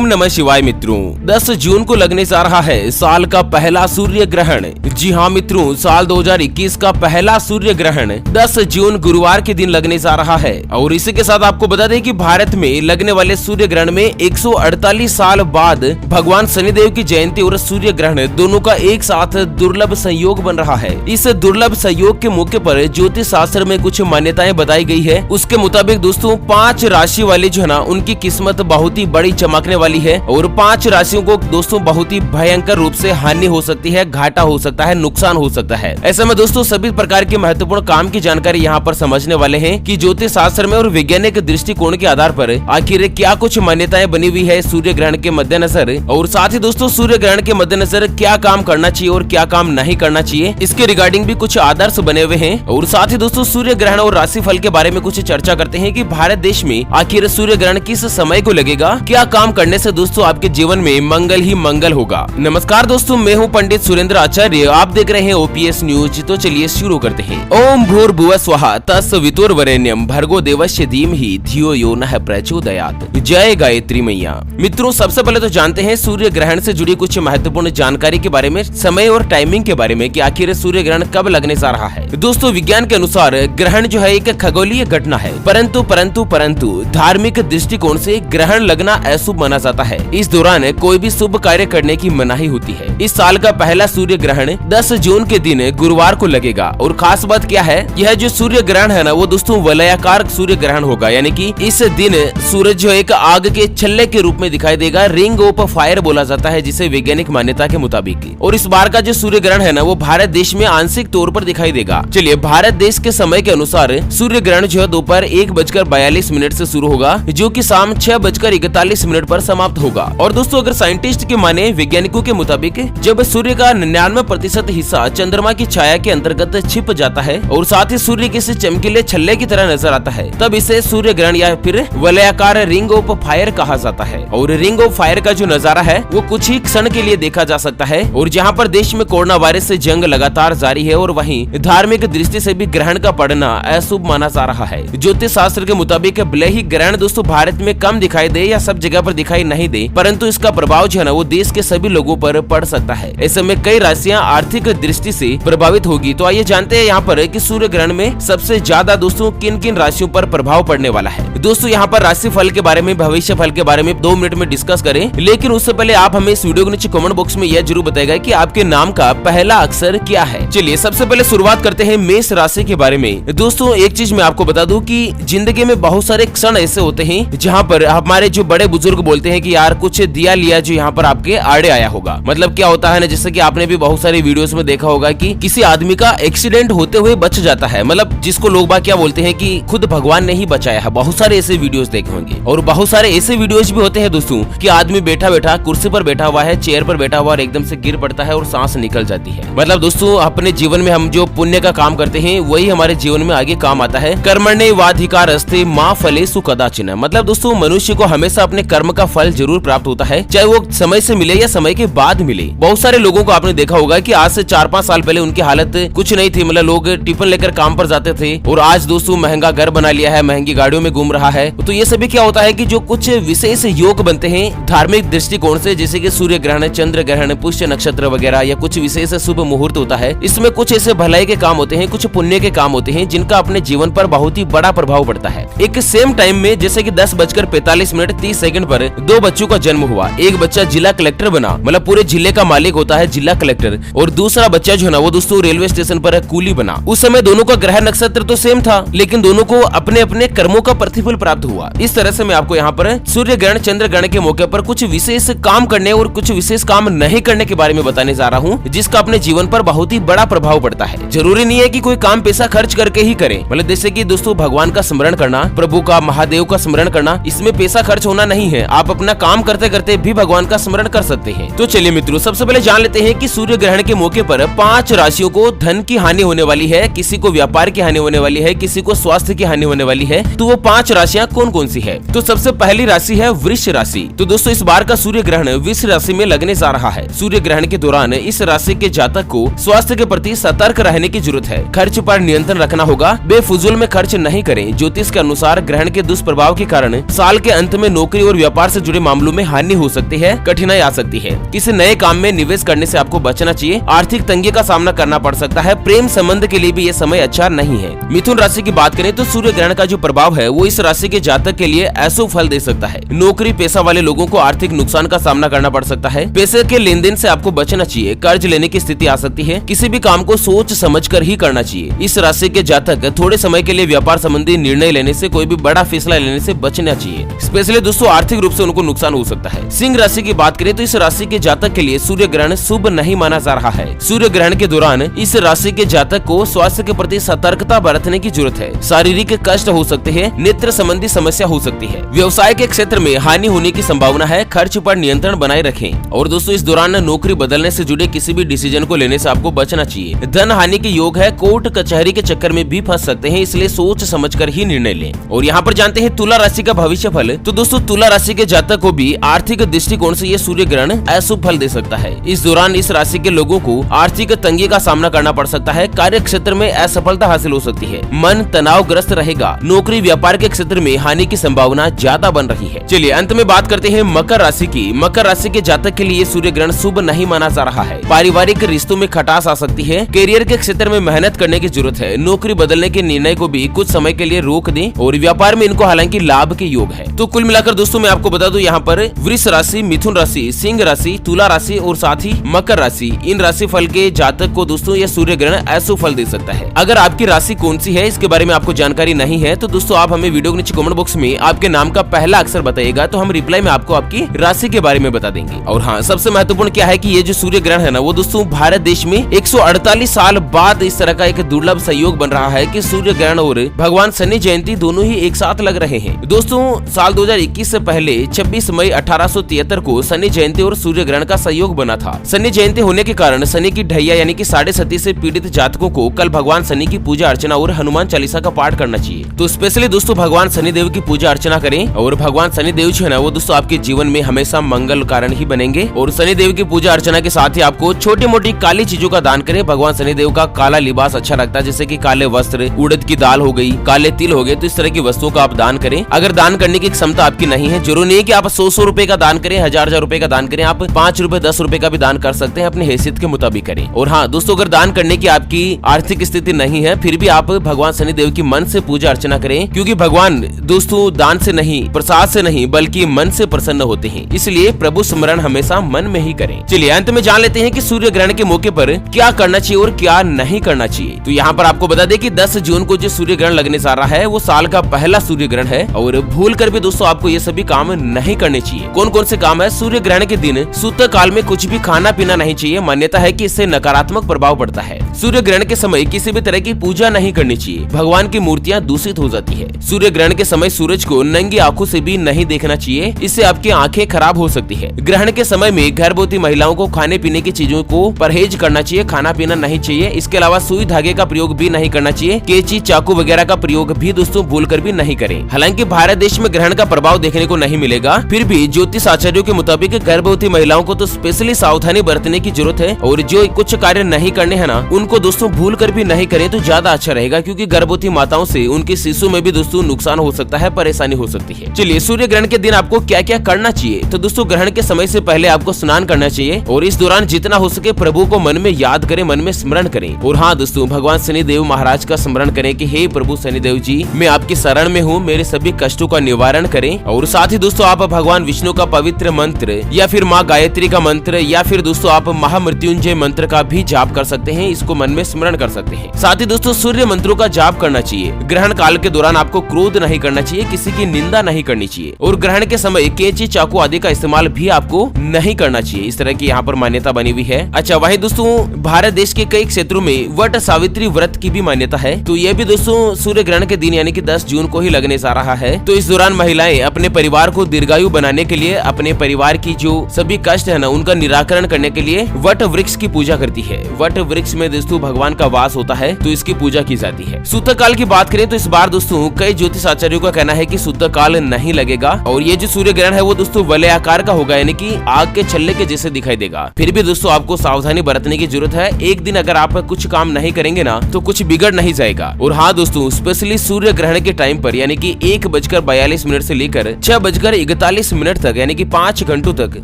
ओम नमः शिवाय मित्रों, 10 जून को लगने जा रहा है साल का पहला सूर्य ग्रहण। जी हाँ मित्रों, साल 2021 का पहला सूर्य ग्रहण 10 जून गुरुवार के दिन लगने जा रहा है। और इसी के साथ आपको बता दें कि भारत में लगने वाले सूर्य ग्रहण में 148 साल बाद भगवान शनिदेव की जयंती और सूर्य ग्रहण दोनों का एक साथ दुर्लभ संयोग बन रहा है। इस दुर्लभ संयोग के मौके पर ज्योतिष शास्त्र में कुछ मान्यताएं बताई गई है। उसके मुताबिक दोस्तों 5 राशि वाले जो है ना, उनकी किस्मत बहुत ही बड़ी चमकने वाली है और 5 राशियों को दोस्तों बहुत ही भयंकर रूप से हानि हो सकती है, घाटा हो सकता है, नुकसान हो सकता है। ऐसे में दोस्तों सभी प्रकार के महत्वपूर्ण काम की जानकारी यहाँ पर समझने वाले हैं कि ज्योतिष शास्त्र में और वैज्ञानिक दृष्टिकोण के आधार पर आखिर क्या कुछ मान्यताएं बनी हुई है सूर्य ग्रहण के मद्देनजर, और साथ ही दोस्तों सूर्य ग्रहण के मद्देनजर क्या काम करना चाहिए और क्या काम नहीं करना चाहिए, इसके रिगार्डिंग भी कुछ आदर्श बने हुए हैं। और साथ ही दोस्तों सूर्य ग्रहण और राशि फल के बारे में कुछ चर्चा करते हैं कि भारत देश में आखिर सूर्य ग्रहण किस समय को लगेगा, क्या काम करने से दोस्तों आपके जीवन में मंगल ही मंगल होगा। नमस्कार दोस्तों, मैं हूं पंडित सुरेंद्र आचार्य, आप देख रहे हैं ओपीएस न्यूज। तो चलिए शुरू करते हैं। ओम भूर्भुवः स्वः तत्सवितुर्वरेण्यं भर्गो देवस्य धीमहि धियो यो नः प्रचोदयात्। जय गायत्री मैया। मित्रों सबसे पहले तो जानते हैं सूर्य ग्रहण से जुड़ी कुछ महत्वपूर्ण जानकारी के बारे में, समय और टाइमिंग के बारे में कि आखिर सूर्य ग्रहण कब लगने जा रहा है। दोस्तों विज्ञान के अनुसार ग्रहण जो है एक खगोलीय घटना है, परंतु धार्मिक दृष्टिकोण से ग्रहण लगना अशुभ माना जाता है। इस दौरान कोई भी शुभ कार्य करने की मनाही होती है। इस साल का पहला सूर्य ग्रहण 10 जून के दिन गुरुवार को लगेगा। और खास बात क्या है, यह जो सूर्य ग्रहण है ना, वो दोस्तों वलयाकार सूर्य ग्रहण होगा, यानी कि इस दिन सूरज जो एक आग के छल्ले के रूप में दिखाई देगा। रिंग ऑफ फायर बोला जाता है जिसे वैज्ञानिक मान्यता के मुताबिक। और इस बार का जो सूर्य ग्रहण है ना, वो भारत देश में आंशिक तौर पर दिखाई देगा। चलिए, भारत देश के समय के अनुसार सूर्य ग्रहण जो है दोपहर 1:42 से शुरू होगा, जो कि शाम 6:41 पर समाप्त होगा। और दोस्तों अगर साइंटिस्ट के माने, वैज्ञानिकों के मुताबिक जब सूर्य का 99% हिस्सा चंद्रमा की छाया के अंतर्गत छिप जाता है और साथ ही सूर्य किसी चमकीले छल्ले की तरह नजर आता है, तब इसे सूर्य ग्रहण या फिर वलयाकार रिंग ऑफ फायर कहा जाता है। और रिंग ऑफ फायर का जो नजारा है वो कुछ ही क्षण के लिए देखा जा सकता है। और जहाँ पर देश में कोरोना वायरस से जंग लगातार जारी है और वहीं धार्मिक दृष्टि से भी ग्रहण का पड़ना अशुभ माना जा रहा है। ज्योतिष शास्त्र के मुताबिक भले ही ग्रहण दोस्तों भारत में कम दिखाई दे या सब जगह पर दिखाई नहीं दे, परंतु इसका प्रभाव जो है ना, वो देश के सभी लोगों पर पड़ सकता है। ऐसे में कई राशियां आर्थिक दृष्टि से प्रभावित होगी। तो आइए जानते हैं यहाँ पर कि सूर्य ग्रहण में सबसे ज्यादा दोस्तों किन किन राशियों पर प्रभाव पड़ने वाला है। दोस्तों यहाँ पर राशि फल के बारे में, भविष्य फल के बारे में 2 मिनट में डिस्कस करें, लेकिन उससे पहले आप हमें इस वीडियो के नीचे कमेंट बॉक्स में यह जरूर बताएगा कि आपके नाम का पहला अक्षर क्या है। चलिए सबसे पहले शुरुआत करते हैं मेष राशि के बारे में। दोस्तों एक चीज मैं आपको बता दूं कि जिंदगी में बहुत सारे क्षण ऐसे होते हैं जहां पर हमारे जो बड़े बुजुर्ग बोलते हैं कि यार कुछ दिया लिया जो यहाँ पर आपके आड़े आया होगा। मतलब क्या होता है ना, जैसे कि आपने भी बहुत सारे वीडियोस में देखा होगा कि किसी आदमी का एक्सीडेंट होते हुए बच जाता है, मतलब जिसको लोग बाग क्या बोलते हैं कि खुद भगवान ने ही बचाया है। बहुत सारे ऐसे वीडियोस देखे होंगे। और बहुत सारे ऐसे वीडियोस भी होते हैं दोस्तों कि आदमी बैठा बैठा कुर्सी पर बैठा हुआ है, चेयर पर बैठा हुआ और एकदम से गिर पड़ता है और सांस निकल जाती है। मतलब दोस्तों अपने जीवन में हम जो पुण्य का काम करते हैं वही हमारे जीवन में आगे काम आता है। कर्मण्येवाधिकारस्ते मा फलेषु कदाचन। मतलब दोस्तों मनुष्य को हमेशा अपने कर्म का फल जरूर प्राप्त होता है, चाहे वो समय से मिले या समय के बाद मिले। बहुत सारे लोगों को आपने देखा होगा कि आज से 4-5 साल पहले उनकी हालत कुछ नहीं थी, मतलब लोग टिफिन लेकर काम पर जाते थे और आज दोस्तों महंगा घर बना लिया है, महंगी गाड़ियों में घूम रहा है। तो ये सभी क्या होता है कि जो कुछ विशेष योग बनते हैं धार्मिक दृष्टिकोण से, जैसे कि सूर्य ग्रहण, चंद्र ग्रहण, पुष्य नक्षत्र वगैरह, या कुछ विशेष शुभ मुहूर्त होता है, इसमें कुछ ऐसे भलाई के काम होते हैं, कुछ पुण्य के काम होते हैं जिनका अपने जीवन पर बहुत ही बड़ा प्रभाव पड़ता है। एक सेम टाइम में जैसे कि 10:45 पर 2 बच्चों का जन्म हुआ। एक बच्चा जिला कलेक्टर बना, मतलब पूरे जिले का मालिक होता है जिला कलेक्टर, और दूसरा बच्चा जो है ना वो दोस्तों रेलवे स्टेशन पर कूली बना। उस समय दोनों का ग्रह नक्षत्र तो सेम था, लेकिन दोनों को अपने अपने कर्मों का प्रतिफल प्राप्त हुआ। इस तरह से मैं आपको यहाँ पर सूर्य ग्रहण, चंद्र ग्रहण के मौके पर कुछ विशेष काम करने और कुछ विशेष काम नहीं करने के बारे में बताने जा रहा हूँ, जिसका अपने जीवन पर बहुत ही बड़ा प्रभाव पड़ता है। जरूरी नहीं है कि कोई काम पैसा खर्च करके ही करें, मतलब जैसे कि दोस्तों भगवान का स्मरण करना, प्रभु का, महादेव का स्मरण करना, इसमें पैसा खर्च होना नहीं है। आप अपना काम करते करते भी भगवान का स्मरण कर सकते हैं। तो चलिए मित्रों सबसे पहले जान लेते हैं कि सूर्य ग्रहण के मौके पर 5 राशियों को धन की हानि होने वाली है, किसी को व्यापार की हानि होने वाली है, किसी को स्वास्थ्य की हानि होने वाली है। तो वो 5 राशियां कौन कौन सी है? तो सबसे पहली राशि है वृष राशि। तो दोस्तों इस बार का सूर्य ग्रहण वृष राशि में लगने जा रहा है। सूर्य ग्रहण के दौरान इस राशि के जातक को स्वास्थ्य के प्रति सतर्क रहने की जरूरत है। खर्च पर नियंत्रण रखना होगा, बेफुजूल में खर्च नहीं करें। ज्योतिष के अनुसार ग्रहण के दुष्प्रभाव के कारण साल के अंत में नौकरी और व्यापार से जुड़े मामलों में हानि हो सकती है, कठिनाई आ सकती है। किसी नए काम में निवेश करने से आपको बचना चाहिए। आर्थिक तंगी का सामना करना पड़ सकता है। प्रेम संबंध के लिए भी ये समय अच्छा नहीं है। मिथुन राशि की बात करें तो सूर्य ग्रहण का जो प्रभाव है वो इस राशि के जातक के लिए अशुभ फल दे सकता है। नौकरी पेशा वाले लोगों को आर्थिक नुकसान का सामना करना पड़ सकता है। पैसे के लेन देन से आपको बचना चाहिए। कर्ज लेने की स्थिति आ सकती है। किसी भी काम को सोच समझ कर ही करना चाहिए। इस राशि के जातक थोड़े समय के लिए व्यापार संबंधी निर्णय लेने से, कोई भी बड़ा फैसला लेने से बचना चाहिए। स्पेशली दोस्तों आर्थिक रूप से उनको नुकसान हो सकता है। सिंह राशि की बात करें तो इस राशि के जातक के लिए सूर्य ग्रहण शुभ नहीं माना जा रहा है। सूर्य ग्रहण के दौरान इस राशि के जातक को स्वास्थ्य के प्रति सतर्कता बरतने की जरूरत है। शारीरिक कष्ट हो सकते हैं, नेत्र संबंधी समस्या हो सकती है। व्यवसाय के क्षेत्र में हानि होने की संभावना है। खर्च पर नियंत्रण बनाए रखें। और दोस्तों इस दौरान नौकरी बदलने से जुड़े किसी भी डिसीजन को लेने से आपको बचना चाहिए। धन हानि के योग है। कोर्ट कचहरी के चक्कर में भी फंस सकते हैं, इसलिए सोच समझकर ही निर्णय लें। और यहाँ पर जानते हैं तुला राशि का भविष्य फल। तो दोस्तों तुला राशि के जातक को भी आर्थिक दृष्टिकोण से ये सूर्य ग्रहण अशुभ फल दे सकता है। इस दौरान इस राशि के लोगों को आर्थिक तंगी का सामना करना पड़ सकता है। कार्य क्षेत्र में असफलता हासिल हो सकती है। मन तनावग्रस्त रहेगा। नौकरी व्यापार के क्षेत्र में हानि की संभावना ज्यादा बन रही है। चलिए अंत में बात करते हैं मकर राशि की। मकर राशि के जातक के लिए सूर्य ग्रहण शुभ नहीं माना जा रहा है। पारिवारिक रिश्तों में खटास आ सकती है। करियर के क्षेत्र में मेहनत करने की जरूरत है। नौकरी बदलने के निर्णय को भी कुछ समय के लिए रोक दें और व्यापार में इनको हालांकि लाभ के योग है। तो कुल मिलाकर दोस्तों मैं आपको बता दूं यहाँ पर वृष राशि, मिथुन राशि, सिंह राशि, तुला राशि और साथ ही मकर राशि, इन राशि फल के जातक को दोस्तों यह सूर्य ग्रहण अशुभ फल दे सकता है। अगर आपकी राशि कौन सी है इसके बारे में आपको जानकारी नहीं है तो दोस्तों आप हमें वीडियो के नीचे कमेंट बॉक्स में आपके नाम का पहला अक्षर बताइएगा, तो हम रिप्लाई में आपको आपकी राशि के बारे में बता देंगे। और हाँ, सबसे महत्वपूर्ण क्या है कि ये जो सूर्य ग्रहण है ना वो दोस्तों भारत देश में 148 साल बाद इस तरह का एक दुर्लभ संयोग बन रहा है कि सूर्य ग्रहण और भगवान शनि जयंती दोनों ही एक साथ लग रहे हैं। दोस्तों साल 2021 से पहले 26 मई 1873 को शनि जयंती और सूर्य ग्रहण का संयोग बना था। शनि जयंती होने के कारण शनि की ढैया यानी कि 7.5 से पीड़ित जातकों को कल भगवान शनि की पूजा अर्चना और हनुमान चालीसा का पाठ करना चाहिए। तो स्पेशली दोस्तों भगवान शनि देव की पूजा अर्चना करें और भगवान शनि देव जो है ना वो दोस्तों आपके जीवन में हमेशा मंगल कारण ही बनेंगे। और शनि देव की पूजा अर्चना के साथ ही आपको छोटी मोटी काली चीजों का दान करें। भगवान शनि देव का काला लिबास अच्छा लगता है, जैसे कि काले वस्त्र, उड़द की दाल हो गई, काले तिल हो गए, तो इस तरह की वस्तुओं का आप दान करें। अगर दान करने की क्षमता आपकी नहीं है, जरूरी नहीं कि आप 100 रुपए का दान करें, 1000 रुपए का दान करें, आप 5 रुपए 10 रुपए का भी दान कर सकते हैं, अपनी हैसियत के मुताबिक करें। और हाँ दोस्तों अगर दान करने की आपकी आर्थिक स्थिति नहीं है फिर भी आप भगवान शनि देव की मन से पूजा अर्चना करें, क्योंकि भगवान दोस्तों दान से नहीं, प्रसाद से नहीं बल्कि मन से प्रसन्न होते हैं। इसलिए प्रभु स्मरण हमेशा मन में ही करें। चलिए अंत में जान लेते हैं कि सूर्य ग्रहण के मौके पर क्या करना चाहिए और क्या नहीं करना चाहिए। तो यहाँ पर आपको बता दें कि 10 जून को जो सूर्य ग्रहण लगने जा रहा है वो साल का पहला सूर्य ग्रहण है और भूल कर भी दोस्तों आपको ये सभी काम नहीं करने चाहिए। कौन कौन से काम है? सूर्य ग्रहण के दिन सूतक काल में कुछ भी खाना पीना नहीं चाहिए। मान्यता है कि इससे नकारात्मक प्रभाव पड़ता है। सूर्य ग्रहण के समय किसी भी तरह की पूजा नहीं करनी चाहिए। भगवान की मूर्तियां दूषित हो जाती है। सूर्य ग्रहण के समय सूरज को नंगी आंखों से भी नहीं देखना चाहिए, इससे आपकी आंखें खराब हो सकती है। ग्रहण के समय में गर्भवती महिलाओं को खाने पीने की चीजों को परहेज करना चाहिए, खाना पीना नहीं चाहिए। इसके अलावा सुई धागे का प्रयोग भी नहीं करना चाहिए। कैंची चाकू वगैरह का प्रयोग भी दोस्तों भूलकर भी नहीं करें। हालांकि भारत देश में ग्रहण का प्रभाव देखने को नहीं मिलेगा, फिर भी ज्योतिष आचार्यों के मुताबिक गर्भवती महिलाओं को तो स्पेशली सावधानी बरतने की जरूरत है और जो कुछ कार्य नहीं करने हैं ना उनको दोस्तों भूल कर भी नहीं करें तो ज्यादा अच्छा रहेगा, क्योंकि गर्भवती माताओं से उनके शिशु में भी दोस्तों नुकसान हो सकता है, परेशानी हो सकती है। चलिए सूर्य ग्रहण के दिन आपको क्या क्या करना चाहिए? तो दोस्तों ग्रहण के समय से पहले आपको स्नान करना चाहिए और इस दौरान जितना हो सके प्रभु को मन में याद करें, मन में स्मरण करें। और हाँ दोस्तों भगवान शनि देव महाराज का स्मरण करें कि हे प्रभु शनि देव जी, मैं आपकी शरण में हूँ, मेरे सभी कष्टों का निवारण करें। और साथ ही दोस्तों आप भगवान विष्णु का पवित्र मंत्र या फिर माँ गायत्री का मंत्र या फिर दोस्तों आप महामृत्युंजय मंत्र का भी जाप कर सकते हैं, इसको मन में स्मरण कर सकते हैं। साथ ही दोस्तों सूर्य मंत्रों का जाप करना चाहिए। ग्रहण काल के दौरान आपको क्रोध नहीं करना चाहिए, किसी की निंदा नहीं करनी चाहिए और ग्रहण के समय कैंची चाकू आदि का इस्तेमाल भी आपको नहीं करना चाहिए। इस तरह की यहाँ पर मान्यता बनी हुई है। अच्छा वहीं दोस्तों भारत देश के कई क्षेत्रों में वट सावित्री व्रत की भी मान्यता है। तो ये भी दोस्तों सूर्य ग्रहण के दिन यानी कि 10 जून को ही लगने जा रहा है। तो इस दौरान महिलाएं अपने परिवार को दीर्घायु बनाने के लिए, अपने परिवार की जो सभी कष्ट है ना उनका निराकरण करने के लिए वट वृक्ष की पूजा करती है। वट वृक्ष में दोस्तों भगवान का वास होता है, तो इसकी पूजा की जाती है। सूतक काल की बात करें तो इस बार दोस्तों कई ज्योतिष आचार्यों का कहना है कि सूतक काल नहीं लगेगा और ये जो सूर्य ग्रहण है वो दोस्तों वलयाकार का होगा, यानी कि आग के छल्ले के जैसे दिखाई देगा। फिर भी दोस्तों आपको सावधानी बरतने की जरूरत है। एक दिन अगर आप कुछ काम नहीं करेंगे ना तो कुछ बिगड़ नहीं जाएगा। और हाँ दोस्तों स्पेशली सूर्य ग्रहण के टाइम पर यानी कि 1:42 से लेकर 6:31 48 मिनट तक यानी कि 5 घंटों तक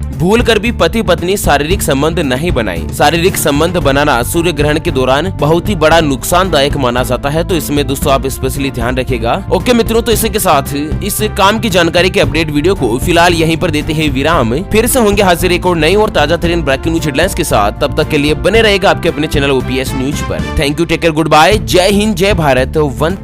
भूल कर भी पति पत्नी शारीरिक संबंध नहीं बनाए। शारीरिक संबंध बनाना सूर्य ग्रहण के दौरान बहुत ही बड़ा नुकसानदायक माना जाता है, तो इसमें दोस्तों आप स्पेशली ध्यान रखिएगा। ओके मित्रों, तो इसी के साथ इस काम की जानकारी के अपडेट वीडियो को फिलहाल यहीं पर देते हैं विराम। फिर से होंगे हाजिर एक और नई और ताजा तरीन ब्रेकिंग न्यूज हेडलाइंस के साथ। तब तक के लिए बने रहेगा आपके अपने चैनल OPS न्यूज पर। Thank you, take care, good bye, Jai Hind, जय भारत, वंदे